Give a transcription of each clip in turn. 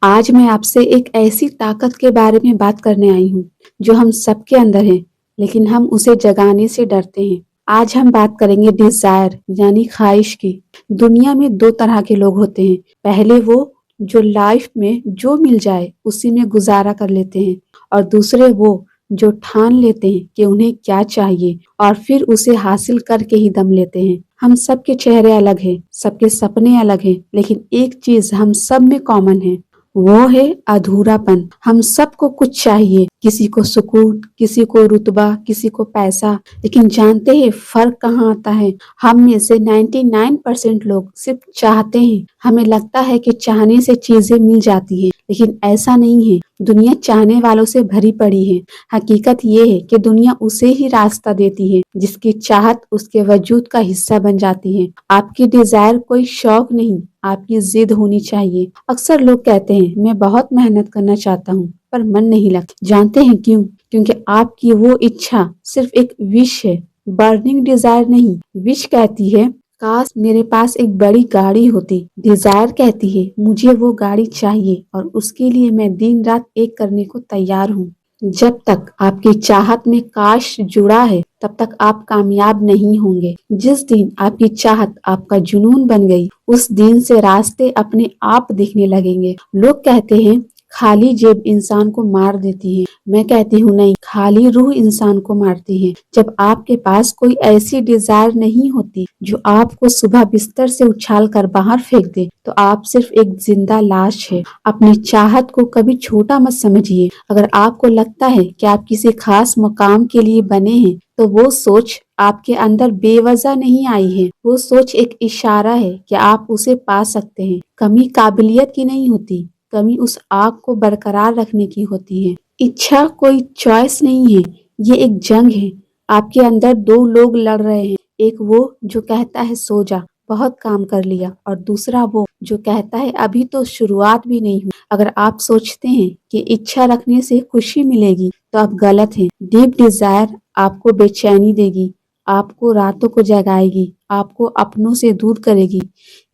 आज मैं आपसे एक ऐसी ताकत के बारे में बात करने आई हूँ जो हम सबके अंदर है, लेकिन हम उसे जगाने से डरते हैं। आज हम बात करेंगे डिजायर यानी ख्वाहिश की। दुनिया में दो तरह के लोग होते हैं। पहले वो जो लाइफ में जो मिल जाए उसी में गुजारा कर लेते हैं, और दूसरे वो जो ठान लेते हैं कि उन्हें क्या चाहिए और फिर उसे हासिल करके ही दम लेते हैं। हम सबके चेहरे अलग हैं, सबके सपने अलग हैं, लेकिन एक चीज हम सब में कॉमन है, वो है अधूरापन। हम सबको कुछ चाहिए, किसी को सुकून, किसी को रुतबा, किसी को पैसा, लेकिन जानते हैं फर्क कहाँ आता है? हम में से 99% लोग सिर्फ चाहते हैं। हमें लगता है कि चाहने से चीजें मिल जाती हैं, लेकिन ऐसा नहीं है। दुनिया चाहने वालों से भरी पड़ी है। हकीकत ये है कि दुनिया उसे ही रास्ता देती है जिसकी चाहत उसके वजूद का हिस्सा बन जाती है। आपकी डिजायर कोई शौक नहीं, आपकी जिद होनी चाहिए। अक्सर लोग कहते हैं मैं बहुत मेहनत करना चाहता हूँ पर मन नहीं लगता। जानते हैं क्यों? क्योंकि आपकी वो इच्छा सिर्फ एक विश है, बर्निंग डिजायर नहीं। विश कहती है काश मेरे पास एक बड़ी गाड़ी होती। डिजायर कहती है मुझे वो गाड़ी चाहिए और उसके लिए मैं दिन रात एक करने को तैयार हूँ। जब तक आपकी चाहत में काश जुड़ा है तब तक आप कामयाब नहीं होंगे। जिस दिन आपकी चाहत आपका जुनून बन गई, उस दिन से रास्ते अपने आप दिखने लगेंगे। लोग कहते हैं खाली जेब इंसान को मार देती है। मैं कहती हूँ नहीं, खाली रूह इंसान को मारती है। जब आपके पास कोई ऐसी डिजायर नहीं होती जो आपको सुबह बिस्तर से उछाल कर बाहर फेंक दे, तो आप सिर्फ एक जिंदा लाश है। अपनी चाहत को कभी छोटा मत समझिए। अगर आपको लगता है कि आप किसी खास मुकाम के लिए बने हैं, तो वो सोच आपके अंदर बेवजह नहीं आई है। वो सोच एक इशारा है कि आप उसे पा सकते हैं। कमी काबिलियत की नहीं होती, कमी उस आग को बरकरार रखने की होती है। इच्छा कोई चॉइस नहीं है, ये एक जंग है। आपके अंदर दो लोग लड़ रहे हैं, एक वो जो कहता है सो जा, बहुत काम कर लिया, और दूसरा वो जो कहता है अभी तो शुरुआत भी नहीं हुई। अगर आप सोचते हैं कि इच्छा रखने से खुशी मिलेगी तो आप गलत हैं। डीप डिजायर आपको बेचैनी देगी, आपको रातों को जगाएगी, आपको अपनों से दूर करेगी।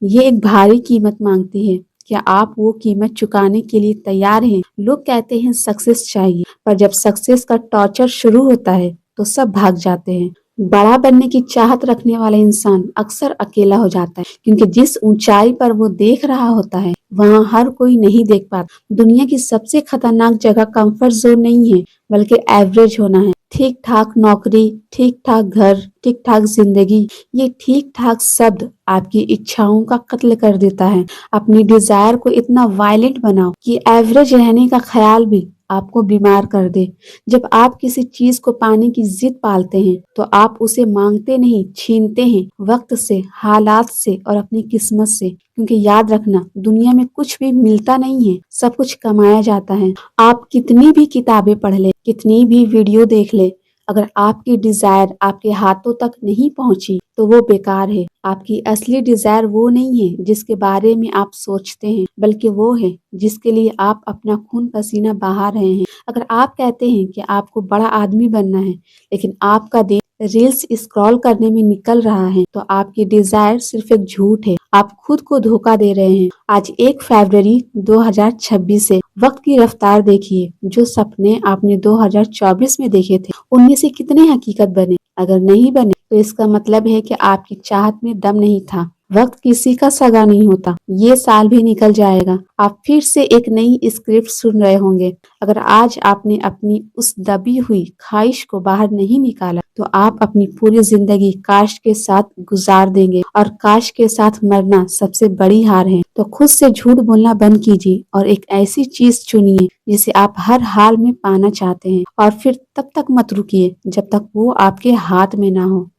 ये एक भारी कीमत मांगती है। क्या आप वो कीमत चुकाने के लिए तैयार हैं? लोग कहते हैं सक्सेस चाहिए, पर जब सक्सेस का टॉर्चर शुरू होता है तो सब भाग जाते हैं। बड़ा बनने की चाहत रखने वाला इंसान अक्सर अकेला हो जाता है, क्योंकि जिस ऊंचाई पर वो देख रहा होता है वहाँ हर कोई नहीं देख पाता। दुनिया की सबसे खतरनाक जगह कंफर्ट जोन नहीं है, बल्कि एवरेज होना है। ठीक ठाक नौकरी, ठीक ठाक घर, ठीक ठाक जिंदगी, ये ठीक ठाक शब्द आपकी इच्छाओं का कत्ल कर देता है। अपनी डिजायर को इतना वायलेंट बनाओ कि एवरेज रहने का ख्याल भी आपको बीमार कर दे। जब आप किसी चीज को पाने की जिद पालते हैं तो आप उसे मांगते नहीं, छीनते हैं, वक्त से, हालात से और अपनी किस्मत से। क्योंकि याद रखना, दुनिया में कुछ भी मिलता नहीं है, सब कुछ कमाया जाता है। आप कितनी भी किताबें पढ़ ले, कितनी भी वीडियो देख ले, अगर आपकी डिजायर आपके हाथों तक नहीं पहुंची तो वो बेकार है। आपकी असली डिजायर वो नहीं है जिसके बारे में आप सोचते हैं, बल्कि वो है जिसके लिए आप अपना खून पसीना बहा रहे हैं। अगर आप कहते हैं कि आपको बड़ा आदमी बनना है, लेकिन आपका दिन रील्स स्क्रॉल करने में निकल रहा है, तो आपकी डिजायर सिर्फ एक झूठ है। आप खुद को धोखा दे रहे हैं। आज 1 फरवरी 2026 है। वक्त की रफ्तार देखिए। जो सपने आपने 2024 में देखे थे, उनमें से कितने हकीकत बने? अगर नहीं बने तो इसका मतलब है कि आपकी चाहत में दम नहीं था। वक्त किसी का सगा नहीं होता। ये साल भी निकल जाएगा, आप फिर से एक नई स्क्रिप्ट सुन रहे होंगे। अगर आज आपने अपनी उस दबी हुई ख्वाहिश को बाहर नहीं निकाला तो आप अपनी पूरी जिंदगी काश के साथ गुजार देंगे, और काश के साथ मरना सबसे बड़ी हार है। तो खुद से झूठ बोलना बंद कीजिए और एक ऐसी चीज चुनिए जिसे आप हर हाल में पाना चाहते हैं, और फिर तब तक मत रुकिए जब तक वो आपके हाथ में ना हो।